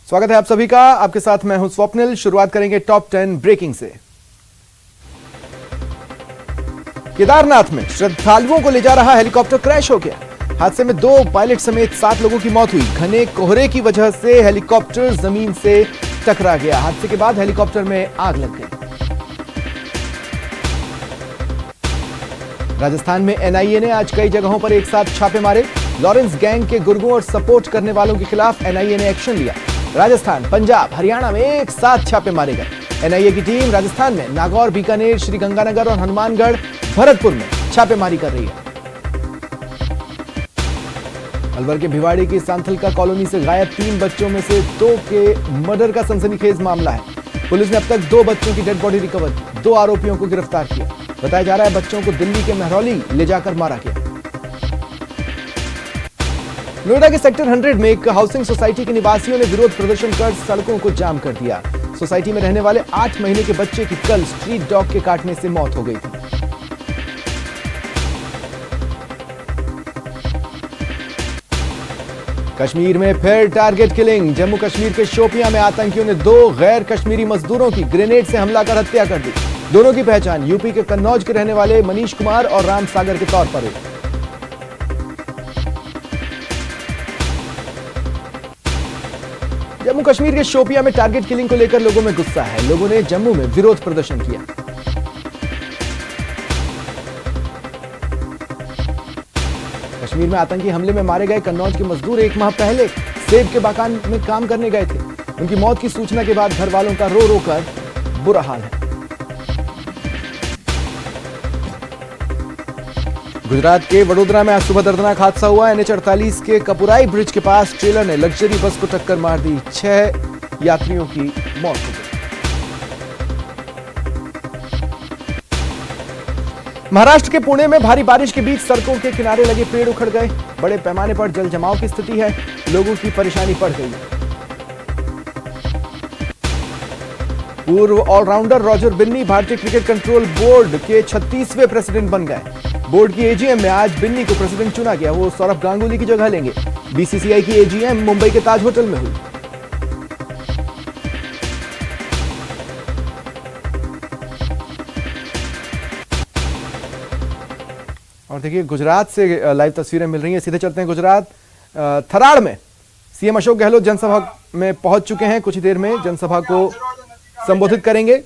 स्वागत है आप सभी का। आपके साथ मैं हूं स्वप्निल। शुरुआत करेंगे टॉप 10 ब्रेकिंग से। केदारनाथ में श्रद्धालुओं को ले जा रहा हेलीकॉप्टर क्रैश हो गया। हादसे में 2 पायलट समेत 7 लोगों की मौत हुई। घने कोहरे की वजह से हेलीकॉप्टर जमीन से टकरा गया। हादसे के बाद हेलीकॉप्टर में आग लग गई। राजस्थान में एनआईए ने आज कई जगहों पर एक साथ छापे मारे। लॉरेंस गैंग के गुर्गों और सपोर्ट करने वालों के खिलाफ एनआईए ने एक्शन लिया। राजस्थान, पंजाब, हरियाणा में एक साथ छापे मारे गए। एनआईए की टीम राजस्थान में नागौर, बीकानेर, श्रीगंगानगर और हनुमानगढ़, भरतपुर में छापेमारी कर रही है। अलवर के भिवाड़ी की सांथलका कॉलोनी से गायब 3 बच्चों में से 2 के मर्डर का सनसनीखेज मामला है। पुलिस ने अब तक 2 बच्चों की डेड बॉडी रिकवर की। 2 आरोपियों को गिरफ्तार किया। बताया जा रहा है बच्चों को दिल्ली के महरौली ले जाकर मारा गया। नोएडा के सेक्टर 100 में एक हाउसिंग सोसाइटी के निवासियों ने विरोध प्रदर्शन कर सड़कों को जाम कर दिया। सोसाइटी में रहने वाले 8 महीने के बच्चे की कल स्ट्रीट डॉग के काटने से मौत हो गई थी। कश्मीर में फिर टारगेट किलिंग। जम्मू कश्मीर के शोपियां में आतंकियों ने 2 गैर कश्मीरी मजदूरों की ग्रेनेड से हमला कर हत्या कर दी। दोनों की पहचान यूपी के कन्नौज के रहने वाले मनीष कुमार और राम सागर के तौर पर हुई। जम्मू कश्मीर के शोपियां में टारगेट किलिंग को लेकर लोगों में गुस्सा है। लोगों ने जम्मू में विरोध प्रदर्शन किया। कश्मीर में आतंकी हमले में मारे गए कन्नौज के मजदूर 1 माह पहले सेब के बागान में काम करने गए थे। उनकी मौत की सूचना के बाद घर वालों का रो रो कर बुरा हाल है। गुजरात के वडोदरा में आज सुबह दर्दनाक हादसा हुआ। NH48 के कपुराई ब्रिज के पास ट्रेलर ने लग्जरी बस को टक्कर मार दी। 6 यात्रियों की मौत हो गई। महाराष्ट्र के पुणे में भारी बारिश के बीच सड़कों के किनारे लगे पेड़ उखड़ गए। बड़े पैमाने पर जल जमाव की स्थिति है। लोगों की परेशानी बढ़ गई है। पूर्व ऑलराउंडर रॉजर बिन्नी भारतीय क्रिकेट कंट्रोल बोर्ड के 36वें प्रेसिडेंट बन गए। बोर्ड की एजीएम में आज बिन्नी को प्रेसिडेंट चुना गया। वो सौरभ गांगुली की जगह लेंगे। बीसीसीआई की एजीएम मुंबई के ताज होटल में हुई। और देखिए गुजरात से लाइव तस्वीरें मिल रही हैं। सीधे चलते हैं गुजरात। थराड़ में सीएम अशोक गहलोत जनसभा में पहुंच चुके हैं। कुछ ही देर में जनसभा को संबोधित करेंगे।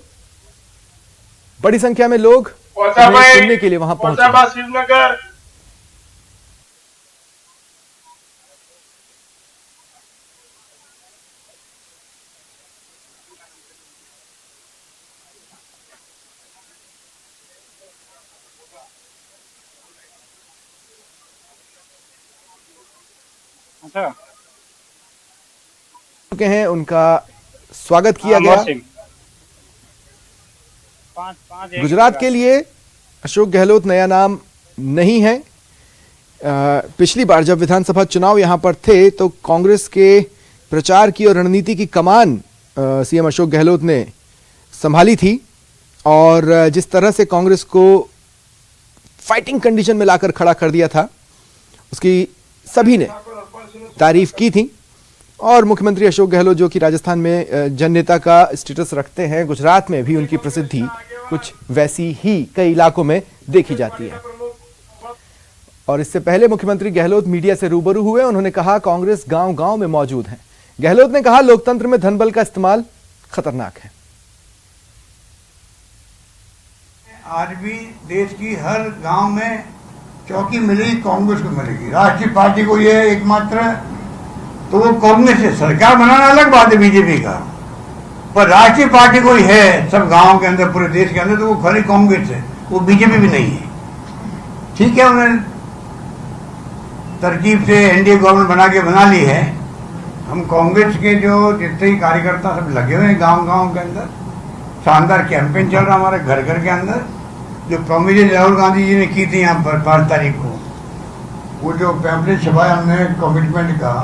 बड़ी संख्या में लोग सुनने के लिए वहां पहुंचे। हैं, उनका स्वागत किया गया। गुजरात के लिए अशोक गहलोत नया नाम नहीं है। पिछली बार जब विधानसभा चुनाव यहां पर थे तो कांग्रेस के प्रचार की और रणनीति की कमान सीएम अशोक गहलोत ने संभाली थी और जिस तरह से कांग्रेस को फाइटिंग कंडीशन में लाकर खड़ा कर दिया था उसकी सभी ने तारीफ की थी। और मुख्यमंत्री अशोक गहलोत जो कि राजस्थान में जननेता का स्टेटस रखते हैं, गुजरात में भी उनकी प्रसिद्धि कुछ वैसी ही कई इलाकों में देखी जाती है। और इससे पहले मुख्यमंत्री गहलोत मीडिया से रूबरू हुए। उन्होंने कहा कांग्रेस गांव-गांव में मौजूद है। गहलोत ने कहा लोकतंत्र में धनबल का इस्तेमाल खतरनाक है। आज भी देश की हर गांव में चौकी मिलेगी, कांग्रेस को मिलेगी। राष्ट्रीय पार्टी को यह एकमात्र तो वो कांग्रेस से सरकार बनाना अलग बात है बीजेपी का, पर राष्ट्रीय पार्टी कोई है सब गांव के अंदर, पूरे देश के अंदर, तो वो खाली कांग्रेस है, वो बीजेपी भी नहीं है। ठीक है, उन्होंने तरकीब से एनडीए गवर्नमेंट बना ली है। हम कांग्रेस के जो जितने ही कार्यकर्ता सब लगे हुए हैं गांव-गांव के अंदर, शानदार कैंपेन चल रहा हमारे घर घर के अंदर। जो प्रॉमिस राहुल गांधी जी ने की थी यहाँ पर 5 तारीख को, वो जो पैम्पलेट छपाया हमने कमिटमेंट का,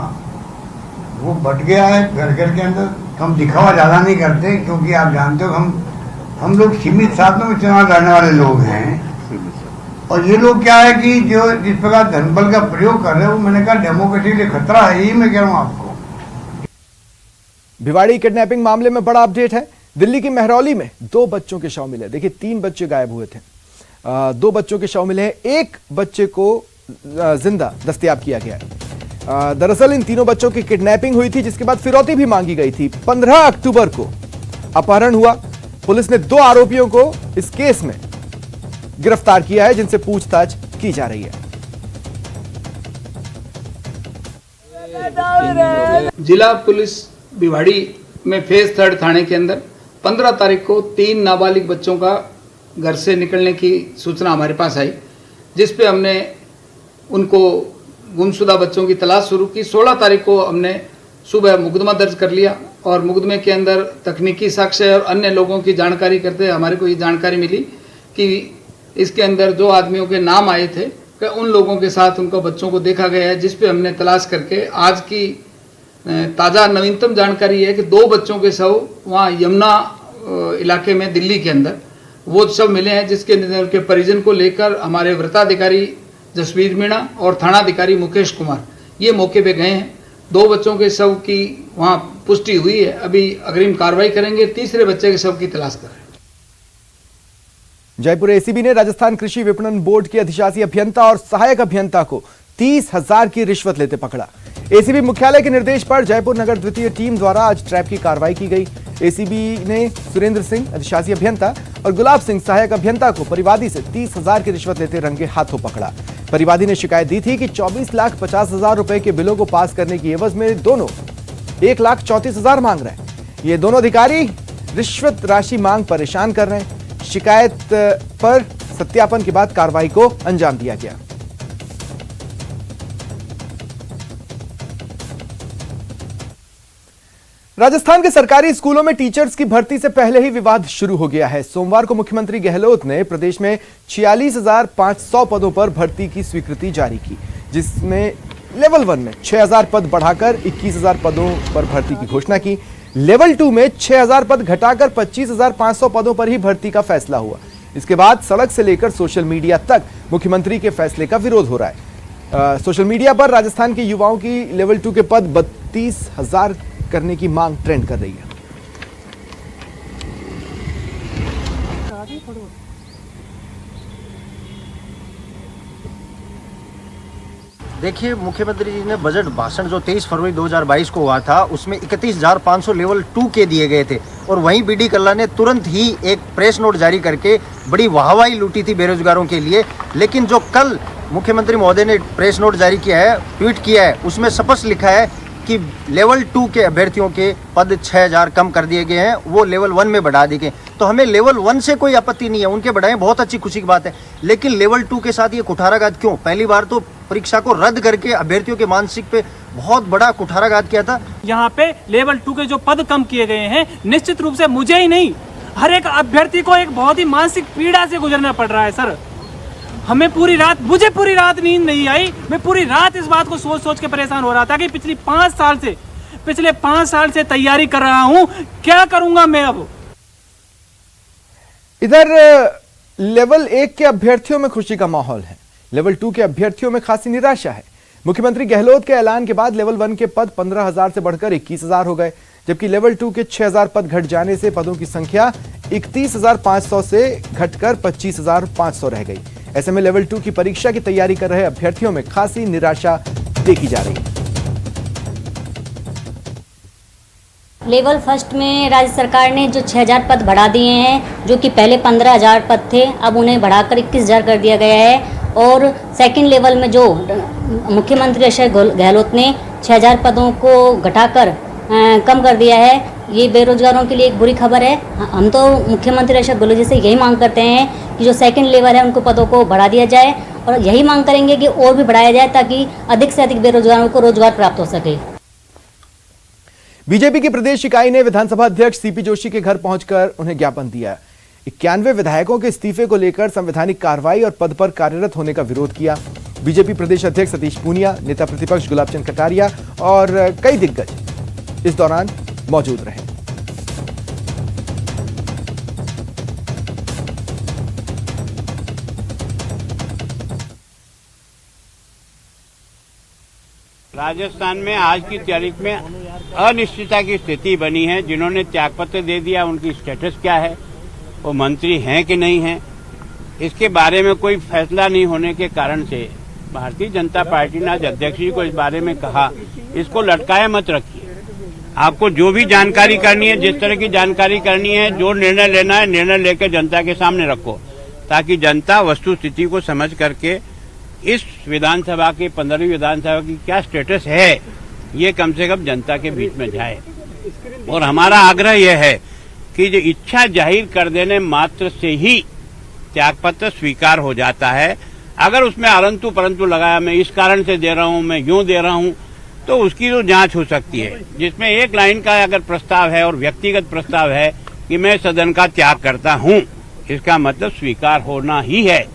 वो बट गया है घर घर के अंदर। हम दिखावा ज़्यादा नहीं करते क्योंकि आप जानते हो हम लोग सीमित साधनों में चुनाव लड़ने वाले लोग हैं। और ये लोग क्या है कि जो जिस प्रकार धनबल का प्रयोग कर रहे हैं, वो मैंने कहा डेमोक्रेसी के लिए खतरा है। यही मैं कह रहा हूँ आपको। भिवाड़ी किडनैपिंग मामले में बड़ा अपडेट है। दिल्ली की मेहरौली में 2 बच्चों के शव मिले। देखिए 3 बच्चे गायब हुए थे, 2 बच्चों के शव मिले हैं, 1 बच्चे को जिंदा दस्तयाब किया गया है। दरअसल इन तीनों बच्चों की किडनैपिंग हुई थी, जिसके बाद फिरौती भी मांगी गई थी। 15 अक्टूबर को अपहरण हुआ। पुलिस ने 2 आरोपियों को इस केस में गिरफ्तार किया है, जिनसे पूछताछ की जा रही है। जिला पुलिस भिवाड़ी में फेज 3 थाने के अंदर 15 तारीख को 3 नाबालिग बच्चों का घर से निकलने की सूचना हमारे पास आई, जिस पे हमने उनको गुमशुदा बच्चों की तलाश शुरू की। 16 तारीख को हमने सुबह मुकदमा दर्ज कर लिया और मुकदमे के अंदर तकनीकी साक्ष्य और अन्य लोगों की जानकारी करते हमारे को ये जानकारी मिली कि इसके अंदर जो आदमियों के नाम आए थे कि उन लोगों के साथ उनको बच्चों को देखा गया है, जिस पे हमने तलाश करके आज की ताज़ा नवीनतम जानकारी है कि 2 बच्चों के शव वहाँ यमुना इलाके में दिल्ली के अंदर वो शव मिले हैं, जिसके उनके परिजन को लेकर हमारे वृत्ताधिकारी जसवीर मीणा और थानाधिकारी मुकेश कुमार ये मौके पे गए हैं। 2 बच्चों के शव की वहाँ पुष्टि हुई है, अभी अग्रिम कार्रवाई करेंगे। तीसरे बच्चे के शव की तलाश कर रहे हैं। जयपुर एसीबी ने राजस्थान कृषि विपणन बोर्ड के अधिशासी अभियंता और सहायक अभियंता को 30,000 की रिश्वत लेते पकड़ा। एसीबी मुख्यालय के निर्देश पर जयपुर नगर द्वितीय टीम द्वारा आज ट्रैप की कार्रवाई की गई। एसीबी ने सुरेंद्र सिंह अधिशासी अभियंता और गुलाब सिंह सहायक अभियंता को परिवादी से 30,000 की रिश्वत लेते रंगे हाथों पकड़ा। परिवादी ने शिकायत दी थी कि 24,50,000 रुपए के बिलों को पास करने की एवज में दोनों 1,34,000 मांग रहे हैं। ये दोनों अधिकारी रिश्वत राशि मांग परेशान कर रहे हैं। शिकायत पर सत्यापन के बाद कार्रवाई को अंजाम दिया गया। राजस्थान के सरकारी स्कूलों में टीचर्स की भर्ती से पहले ही विवाद शुरू हो गया है। सोमवार को मुख्यमंत्री गहलोत ने प्रदेश में 46,500 पदों पर भर्ती की स्वीकृति जारी की, जिसमें लेवल 1 में 6,000 पद बढ़ाकर 21,000 पदों पर भर्ती की घोषणा की। लेवल 2 में 6,000 पद घटाकर 25,500 पदों पर ही भर्ती का फैसला हुआ। इसके बाद सड़क से लेकर सोशल मीडिया तक मुख्यमंत्री के फैसले का विरोध हो रहा है। सोशल मीडिया पर राजस्थान के युवाओं की लेवल 2 के पद 32,000 करने की मांग ट्रेंड कर रही है। देखिए, मुख्यमंत्री जी ने बजट भाषण जो 23 फरवरी 2022 को हुआ था, उसमें 31,500 लेवल 2 के दिए गए थे और वहीं बीडी कल्ला ने तुरंत ही एक प्रेस नोट जारी करके बड़ी वाहवाही लूटी थी बेरोजगारों के लिए। लेकिन जो कल मुख्यमंत्री महोदय ने प्रेस नोट जारी किया है, ट्वीट किया है, उसमें स्पष्ट लिखा है कि लेवल 2 के अभ्यर्थियों के पद 6,000 कम कर दिए गए हैं, वो लेवल 1 में बढ़ा दिए गए। तो हमें लेवल 1 से कोई आपत्ति नहीं है, उनके बढ़ाएं, बहुत अच्छी खुशी की बात है। लेकिन लेवल 2 के साथ ये कुठाराघात क्यों? पहली बार तो परीक्षा को रद्द करके अभ्यर्थियों के मानसिक पे बहुत बड़ा कुठाराघात किया था। यहाँ पे लेवल 2 के जो पद कम किए गए हैं, निश्चित रूप से मुझे ही नहीं, हर एक अभ्यर्थी को एक बहुत ही मानसिक पीड़ा से गुजरना पड़ रहा है। सर, मुझे पूरी रात नींद नहीं आई। मैं पूरी रात इस बात को सोच के परेशान हो रहा था कि पिछले 5 साल से तैयारी कर रहा हूं, क्या करूंगा मैं अब। इधर लेवल 1 के अभ्यर्थियों में खुशी का माहौल है, लेवल 2 के अभ्यर्थियों में खासी निराशा है। मुख्यमंत्री गहलोत के ऐलान के बाद लेवल 1 के पद 15,000 से बढ़कर 21,000 हो गए, जबकि लेवल 2 के 6,000 पद घट जाने से पदों की संख्या 31,500 से घटकर 25,500 रह गई। ऐसे में लेवल 2 की परीक्षा की तैयारी कर रहे अभ्यर्थियों में खासी निराशा देखी जा रही है। लेवल फर्स्ट में राज्य सरकार ने जो 6,000 पद बढ़ा दिए हैं, जो कि पहले 15,000 पद थे, अब उन्हें बढ़ाकर 21,000 कर दिया गया है। और सेकंड लेवल में जो मुख्यमंत्री अशोक गहलोत ने 6,000 पदों को घटाकर कम कर दिया है, ये बेरोजगारों के लिए एक बुरी खबर है। हम तो मुख्यमंत्री अशोक गहलोत जी से यही मांग करते हैं कि जो सेकंड लेवल है उनको पदों को बढ़ा दिया जाए, और यही मांग करेंगे कि और भी बढ़ाया जाए ताकि अधिक से अधिक बेरोजगारों को रोजगार प्राप्त हो सके। बीजेपी की प्रदेश इकाई ने विधानसभा अध्यक्ष सीपी जोशी के घर पहुंचकर उन्हें ज्ञापन दिया। 91 विधायकों के इस्तीफे को लेकर संवैधानिक कार्रवाई और पद पर कार्यरत होने का विरोध किया। बीजेपी प्रदेश अध्यक्ष सतीश पूनिया, नेता प्रतिपक्ष गुलाब चंद कटारिया और कई दिग्गज इस दौरान मौजूद रहे। राजस्थान में आज की तारीख में अनिश्चितता की स्थिति बनी है। जिन्होंने त्यागपत्र दे दिया उनकी स्टेटस क्या है, वो मंत्री हैं कि नहीं हैं, इसके बारे में कोई फैसला नहीं होने के कारण से भारतीय जनता पार्टी ने आज अध्यक्ष जी को इस बारे में कहा, इसको लटकाए मत रखिए। आपको जो भी जानकारी करनी है, जिस तरह की जानकारी करनी है, जो निर्णय लेना है, निर्णय लेकर जनता के सामने रखो, ताकि जनता वस्तु स्थिति को समझ करके इस विधानसभा के 15वीं विधानसभा की क्या स्टेटस है, ये कम से कम जनता के बीच में जाए। और हमारा आग्रह यह है कि जो इच्छा जाहिर कर देने मात्र से ही त्यागपत्र स्वीकार हो जाता है। अगर उसमें अरंतु परंतु लगाया, मैं इस कारण से दे रहा हूं, मैं यूं दे रहा हूं, तो उसकी तो जांच हो सकती है। जिसमें एक लाइन का अगर प्रस्ताव है और व्यक्तिगत प्रस्ताव है कि मैं सदन का त्याग करता हूं, इसका मतलब स्वीकार होना ही है।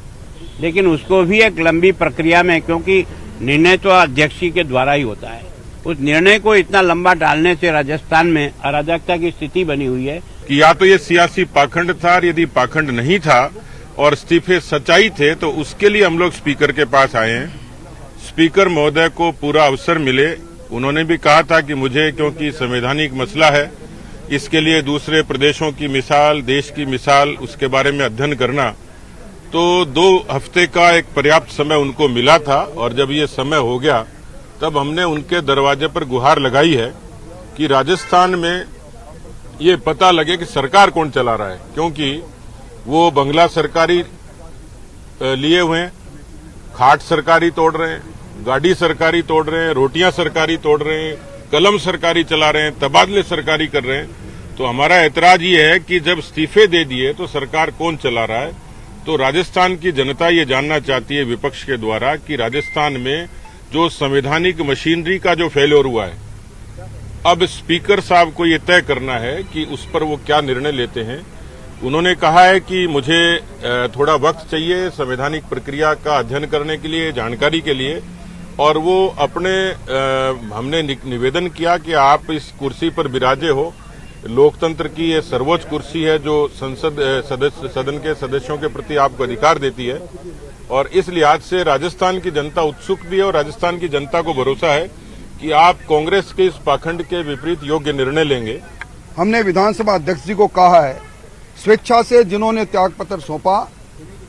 लेकिन उसको भी एक लंबी प्रक्रिया में, क्योंकि निर्णय तो अध्यक्ष जी के द्वारा ही होता है, उस निर्णय को इतना लंबा डालने से राजस्थान में अराजकता की स्थिति बनी हुई है कि या तो ये सियासी पाखंड था, और यदि पाखंड नहीं था और इस्तीफे सच्चाई थे, तो उसके लिए हम लोग स्पीकर के पास आए हैं। स्पीकर महोदय को पूरा अवसर मिले। उन्होंने भी कहा था कि मुझे, क्योंकि संवैधानिक मसला है, इसके लिए दूसरे प्रदेशों की मिसाल, देश की मिसाल, उसके बारे में अध्ययन करना, तो 2 हफ्ते का एक पर्याप्त समय उनको मिला था। और जब ये समय हो गया, तब हमने उनके दरवाजे पर गुहार लगाई है कि राजस्थान में ये पता लगे कि सरकार कौन चला रहा है, क्योंकि वो बंगला सरकारी लिए हुए हैं, खाट सरकारी तोड़ रहे हैं, गाड़ी सरकारी तोड़ रहे हैं, रोटियां सरकारी तोड़ रहे हैं, कलम सरकारी चला रहे हैं, तबादले सरकारी कर रहे हैं। तो हमारा ऐतराज ये है कि जब इस्तीफे दे दिए तो सरकार कौन चला रहा है। तो राजस्थान की जनता ये जानना चाहती है विपक्ष के द्वारा कि राजस्थान में जो संवैधानिक मशीनरी का जो फेल्योर हुआ है, अब स्पीकर साहब को ये तय करना है कि उस पर वो क्या निर्णय लेते हैं। उन्होंने कहा है कि मुझे थोड़ा वक्त चाहिए संवैधानिक प्रक्रिया का अध्ययन करने के लिए, जानकारी के लिए, और वो अपने हमने निवेदन किया कि आप इस कुर्सी पर विराजे हो। लोकतंत्र की ये सर्वोच्च कुर्सी है जो सदन के सदस्यों के प्रति आपको अधिकार देती है, और इस लिहाज से राजस्थान की जनता उत्सुक भी है और राजस्थान की जनता को भरोसा है कि आप कांग्रेस के इस पाखंड के विपरीत योग्य निर्णय लेंगे। हमने विधानसभा अध्यक्ष जी को कहा है, स्वेच्छा से जिन्होंने त्यागपत्र सौंपा,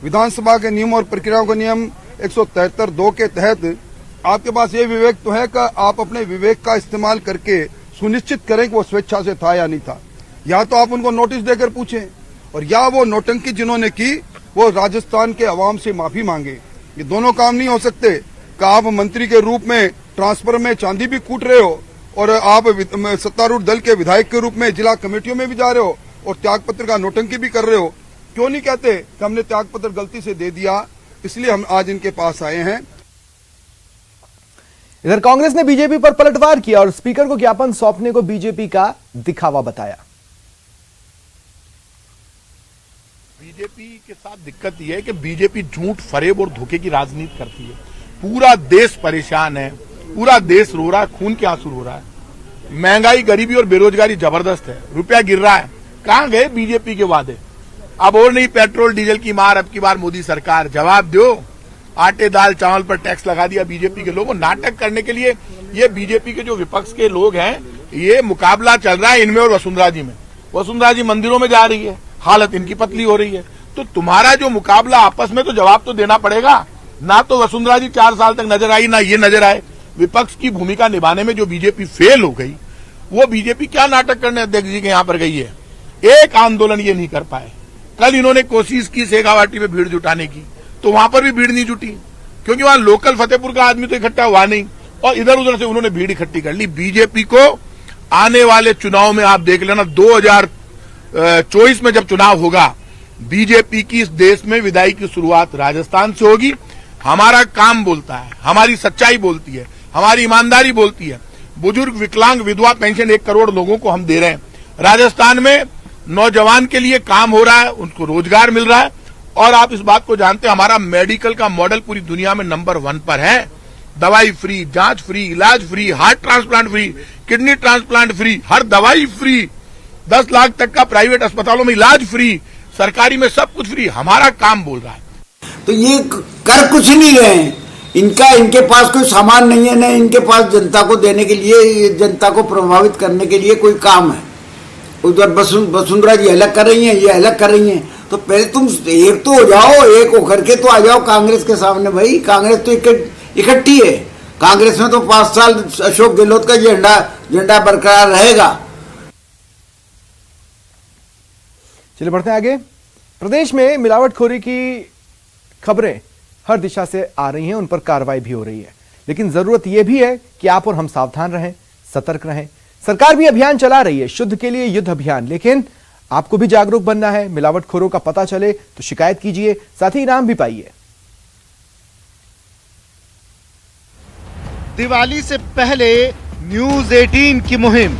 विधानसभा के नियम और प्रक्रियाओं के नियम 173(2) के तहत आपके पास ये विवेक तो है कि आप अपने विवेक का इस्तेमाल करके सुनिश्चित करें कि वो स्वेच्छा से था या नहीं था। या तो आप उनको नोटिस देकर पूछें, और या वो नौटंकी जिन्होंने की वो राजस्थान के अवाम से माफी मांगे। ये दोनों काम नहीं हो सकते कि आप मंत्री के रूप में ट्रांसफर में चांदी भी कूट रहे हो और आप सत्तारूढ़ दल के विधायक के रूप में जिला कमेटियों में भी जा रहे हो और त्यागपत्र का नौटंकी भी कर रहे हो। क्यों नहीं कहते कि हमने त्यागपत्र गलती से दे दिया, इसलिए हम आज इनके पास आए हैं। इधर कांग्रेस ने बीजेपी पर पलटवार किया और स्पीकर को ज्ञापन सौंपने को बीजेपी का दिखावा बताया। बीजेपी के साथ दिक्कत यह है कि बीजेपी झूठ, फरेब और धोखे की राजनीति करती है। पूरा देश परेशान है, पूरा देश रो रहा है, खून के आंसू रो रहा है। महंगाई, गरीबी और बेरोजगारी जबरदस्त है, रुपया गिर रहा है। कहां गए बीजेपी के वादे? अब और नहीं पेट्रोल डीजल की मार, अब की बार मोदी सरकार जवाब दो। आटे दाल चावल पर टैक्स लगा दिया बीजेपी के लोगों। नाटक करने के लिए ये बीजेपी के जो विपक्ष के लोग हैं, ये मुकाबला चल रहा है इनमें और वसुंधरा जी में। वसुंधरा जी मंदिरों में जा रही है, हालत इनकी पतली हो रही है। तो तुम्हारा जो मुकाबला आपस में, तो जवाब तो देना पड़ेगा। ना तो वसुंधरा जी 4 साल तक नजर आई, ना ये नजर आए। विपक्ष की भूमिका निभाने में जो बीजेपी फेल हो गई, वो बीजेपी क्या नाटक करने अध्यक्ष जी के यहां पर गई है। एक आंदोलन ये नहीं कर पाए। कल इन्होंने कोशिश की शेखावाटी में भीड़ जुटाने की, तो वहां पर भी भीड़ नहीं जुटी, क्योंकि वहां लोकल फतेहपुर का आदमी तो इकट्ठा हुआ नहीं, और इधर उधर से उन्होंने भीड़ इकट्ठी कर ली। बीजेपी को आने वाले चुनाव में आप देख लेना, 2024 में जब चुनाव होगा, बीजेपी की इस देश में विदाई की शुरुआत राजस्थान से होगी। हमारा काम बोलता है, हमारी सच्चाई बोलती है, हमारी ईमानदारी बोलती है। बुजुर्ग, विकलांग, विधवा पेंशन 1 करोड़ लोगों को हम दे रहे हैं। राजस्थान में नौजवान के लिए काम हो रहा है, उनको रोजगार मिल रहा है। और आप इस बात को जानते हैं, हमारा मेडिकल का मॉडल पूरी दुनिया में नंबर 1 पर है। दवाई फ्री, जांच फ्री, इलाज free, heart transplant free, kidney transplant free, हर दवाई फ्री, 10 लाख तक का प्राइवेट अस्पतालों में इलाज फ्री, सरकारी में सब कुछ फ्री। हमारा काम बोल रहा है। तो ये कर कुछ नहीं रहे हैं, इनके पास कोई सामान नहीं है, न इनके पास जनता को देने के लिए, जनता को प्रभावित करने के लिए कोई काम है। उधर वसुंधरा जी अलग कर रही हैं, ये अलग कर रही हैं। तो पहले तुम एक तो हो जाओ, एक होकर के तो आ जाओ कांग्रेस के सामने। भाई कांग्रेस तो इकट्ठी है, कांग्रेस में तो 5 साल अशोक गहलोत का झंडा बरकरार रहेगा। चलिए बढ़ते हैं आगे। प्रदेश में मिलावटखोरी की खबरें हर दिशा से आ रही हैं, उन पर कार्रवाई भी हो रही है, लेकिन जरूरत यह भी है कि आप और हम सावधान रहें, सतर्क रहें। सरकार भी अभियान चला रही है, शुद्ध के लिए युद्ध अभियान, लेकिन आपको भी जागरूक बनना है। मिलावटखोरों का पता चले तो शिकायत कीजिए, साथ ही इनाम भी पाइए। दिवाली से पहले न्यूज 18 की मुहिम।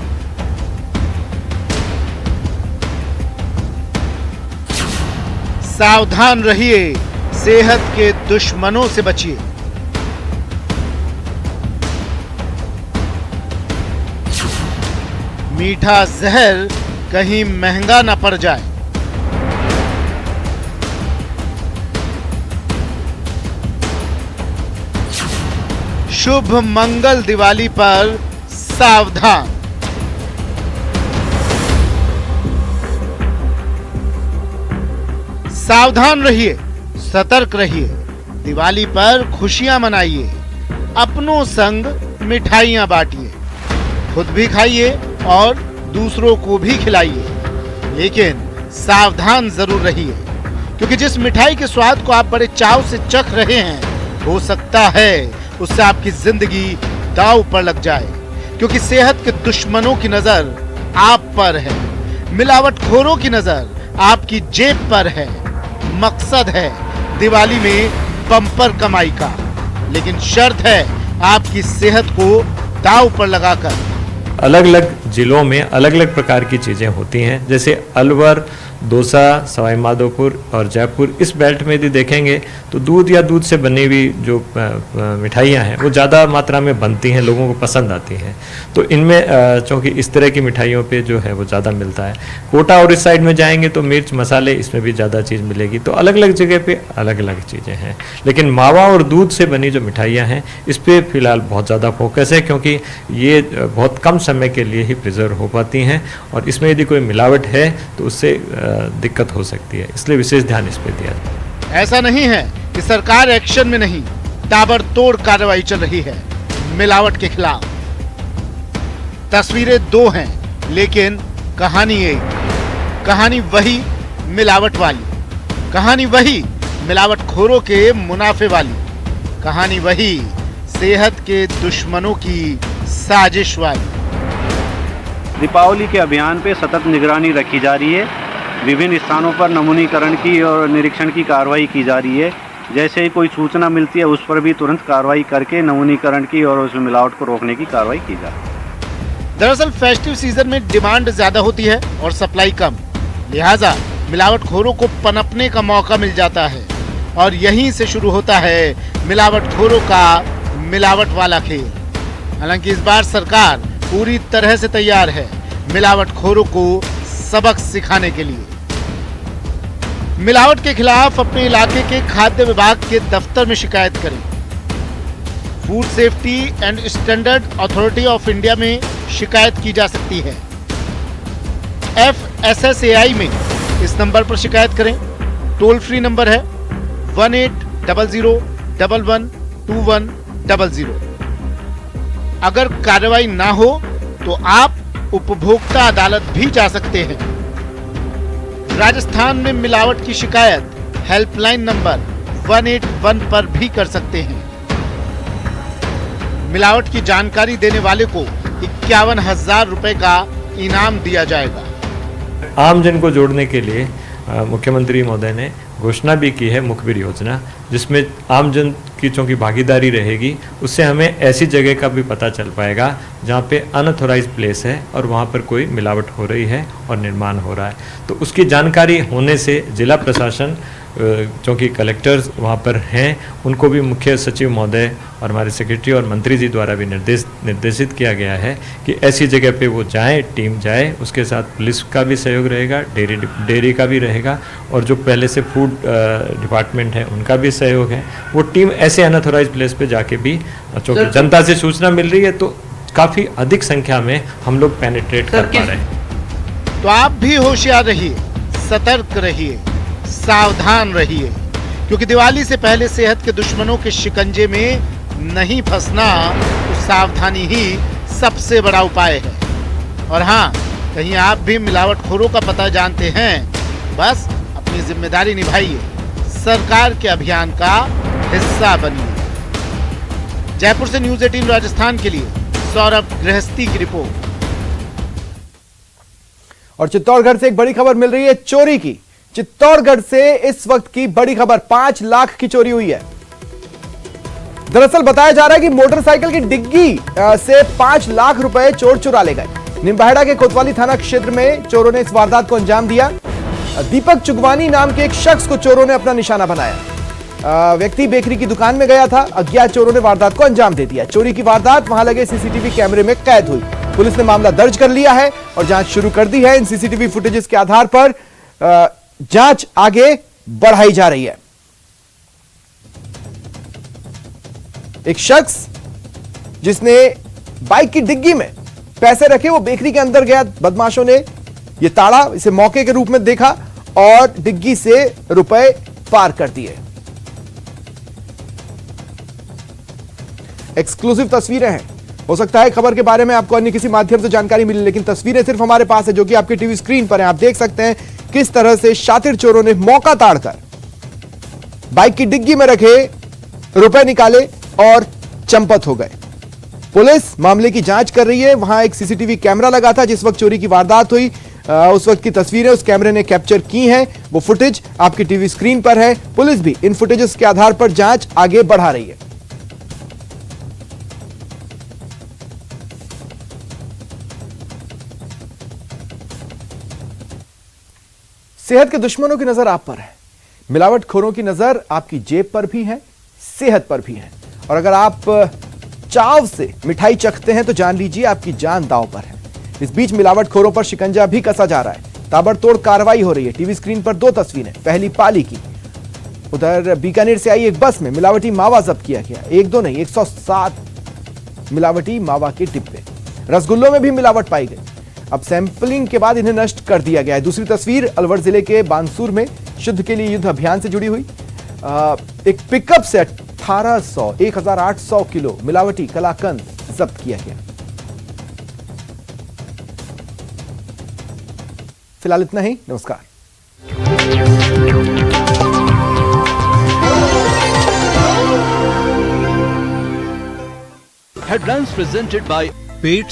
सावधान रहिए, सेहत के दुश्मनों से बचिए। मीठा जहर कहीं महंगा ना पड़ जाए। शुभ मंगल दिवाली पर सावधान। सावधान रहिए, सतर्क रहिए। दिवाली पर खुशियां मनाइए, अपनों संग मिठाइयां बांटिए, खुद भी खाइए और दूसरों को भी खिलाइए, लेकिन सावधान जरूर रहिए, क्योंकि जिस मिठाई के स्वाद को आप बड़े चाव से चख रहे हैं, हो सकता है उससे आपकी जिंदगी दांव पर लग जाए, क्योंकि सेहत के दुश्मनों की नजर आप पर है, मिलावटखोरों की नजर आपकी जेब पर है। मकसद है दिवाली में बम्पर कमाई का, लेकिन शर्त है आपकी सेहत को दांव पर लगाकर। अलग अलग जिलों में अलग अलग प्रकार की चीज़ें होती हैं, जैसे अलवर, दौसा, सवाई माधोपुर और जयपुर। इस बेल्ट में यदि देखेंगे तो दूध या दूध से बनी हुई जो मिठाइयाँ हैं वो ज़्यादा मात्रा में बनती हैं, लोगों को पसंद आती हैं। तो इनमें चूँकि इस तरह की मिठाइयों पे जो है वो ज़्यादा मिलता है। कोटा और इस साइड में जाएंगे तो मिर्च मसाले, इसमें भी ज़्यादा चीज़ मिलेगी। तो अलग अलग जगह पे अलग अलग चीज़ें हैं, लेकिन मावा और दूध से बनी जो मिठाइयाँ हैं इस पर फिलहाल बहुत ज़्यादा फोकस है, क्योंकि ये बहुत कम समय के लिए ही प्रिजर्व हो पाती हैं और इसमें यदि कोई मिलावट है तो उससे दिक्कत हो सकती है, इसलिए विशेष ध्यान इस पर दिया जाए। ऐसा नहीं है कि सरकार एक्शन में नहीं, ताबड़तोड़ कार्रवाई चल रही है मिलावट के खिलाफ। तस्वीरें दो हैं, लेकिन कहानी एक। कहानी वही मिलावट वाली, कहानी वही मिलावटखोरों के मुनाफे वाली, कहानी वही सेहत के दुश्मनों की साजिश वाली। दीपावली के अभियान पे सतत निगरानी रखी जा रही है। विभिन्न स्थानों पर नमूनीकरण की और निरीक्षण की कार्रवाई की जा रही है। जैसे ही कोई सूचना मिलती है उस पर भी तुरंत कार्रवाई करके नमूनीकरण की और उस मिलावट को रोकने की कार्रवाई की जा रही है। दरअसल फेस्टिव सीजन में डिमांड ज्यादा होती है और सप्लाई कम, लिहाजा मिलावटखोरों को पनपने का मौका मिल जाता है और यहीं से शुरू होता है मिलावटखोरों का मिलावट वाला खेल। हालांकि इस बार सरकार पूरी तरह से तैयार है मिलावटखोरों को सबक सिखाने के लिए। मिलावट के खिलाफ अपने इलाके के खाद्य विभाग के दफ्तर में शिकायत करें। Food safety and standard authority of India में शिकायत की जा सकती है। FSSAI में इस नंबर पर शिकायत करें। टोल फ्री नंबर है 1800112100। अगर कार्रवाई ना हो तो आप उपभोक्ता अदालत भी जा सकते हैं। राजस्थान में मिलावट की शिकायत हेल्पलाइन नंबर 181 पर भी कर सकते हैं। मिलावट की जानकारी देने वाले को 51,000 रुपए का इनाम दिया जाएगा। आमजन को जोड़ने के लिए मुख्यमंत्री महोदय ने घोषणा भी की है मुखबिर योजना, जिसमें आमजन की चूँकि भागीदारी रहेगी, उससे हमें ऐसी जगह का भी पता चल पाएगा जहाँ पे अनऑथोराइज्ड प्लेस है और वहाँ पर कोई मिलावट हो रही है और निर्माण हो रहा है। तो उसकी जानकारी होने से जिला प्रशासन क्योंकि कलेक्टर्स वहाँ पर हैं, उनको भी मुख्य सचिव महोदय और हमारे सेक्रेटरी और मंत्री जी द्वारा भी निर्देशित किया गया है कि ऐसी जगह पे वो जाएं, टीम जाए, उसके साथ पुलिस का भी सहयोग रहेगा, डेयरी का भी रहेगा, और जो पहले से फूड डिपार्टमेंट है उनका भी सहयोग है। वो टीम ऐसे अनऑथोराइज प्लेस पे जाके भी, क्योंकि जनता से सूचना मिल रही है तो काफ़ी अधिक संख्या में हम लोग पेनिट्रेट कर पा रहे हैं। तो आप भी होशियार रहिए, सतर्क रहिए, सावधान रहिए, क्योंकि दिवाली से पहले सेहत के दुश्मनों के शिकंजे में नहीं फंसना तो सावधानी ही सबसे बड़ा उपाय है। और हाँ, कहीं आप भी मिलावटखोरों का पता जानते हैं, बस अपनी जिम्मेदारी निभाइए, सरकार के अभियान का हिस्सा बनिए। जयपुर से न्यूज़ 18 राजस्थान के लिए सौरभ गृहस्थी की रिपोर्ट। और चित्तौड़गढ़ से एक बड़ी खबर मिल रही है चोरी की। चित्तौड़गढ़ से इस वक्त की बड़ी खबर, 5 लाख की चोरी हुई है। दरअसल बताया जा रहा है कि मोटरसाइकिल की डिग्गी से 5 लाख रुपए चोर चुरा ले गए। निम्बाहेड़ा के कोतवाली थाना क्षेत्र में चोरों ने इस वारदात को अंजाम दिया। दीपक चुगवानी नाम के एक शख्स को चोरों ने अपना निशाना बनाया। व्यक्ति बेकरी की दुकान में गया था, अज्ञात चोरों ने वारदात को अंजाम दे दिया। चोरी की वारदात वहां लगे सीसीटीवी कैमरे में कैद हुई। पुलिस ने मामला दर्ज कर लिया है और जांच शुरू कर दी है। इन सीसीटीवी फुटेजेस के आधार पर जांच आगे बढ़ाई जा रही है। एक शख्स जिसने बाइक की डिग्गी में पैसे रखे, वो बेकरी के अंदर गया। बदमाशों ने यह ताड़ा इसे मौके के रूप में देखा और डिग्गी से रुपए पार कर दिए। एक्सक्लूसिव तस्वीरें हैं। हो सकता है खबर के बारे में आपको अन्य किसी माध्यम से जानकारी मिली, लेकिन तस्वीरें सिर्फ हमारे पास है, जो कि आपकी टीवी स्क्रीन पर है। आप देख सकते हैं किस तरह से शातिर चोरों ने मौका ताड़कर बाइक की डिग्गी में रखे रुपए निकाले और चंपत हो गए। पुलिस मामले की जांच कर रही है। वहां एक सीसीटीवी कैमरा लगा था जिस वक्त चोरी की वारदात हुई, उस वक्त की तस्वीरें उस कैमरे ने कैप्चर की हैं। वो फुटेज आपकी टीवी स्क्रीन पर है। पुलिस भी इन फुटेजेस के आधार पर जांच आगे बढ़ा रही है। सेहत के दुश्मनों की नजर आप पर है, मिलावटखोरों की नजर आपकी जेब पर भी है, सेहत पर भी है। और अगर आप चाव से मिठाई चखते हैं तो जान लीजिए आपकी जान दांव पर है। इस बीच मिलावटखोरों पर शिकंजा भी कसा जा रहा है। ताबड़तोड़ कार्रवाई हो रही है। टीवी स्क्रीन पर 2 तस्वीरें, पहली पाली की। उधर बीकानेर से आई एक बस में मिलावटी मावा जब्त किया गया। 1-2 नहीं, 107 मिलावटी मावा के डिब्बे। रसगुल्लों में भी मिलावट पाई गई। अब सैंपलिंग के बाद इन्हें नष्ट कर दिया गया है। दूसरी तस्वीर अलवर जिले के बानसूर में शुद्ध के लिए युद्ध अभियान से जुड़ी हुई। एक पिकअप से 1800 किलो मिलावटी कलाकंद जब्त किया गया। फिलहाल इतना ही, नमस्कार। Headlines presented by pet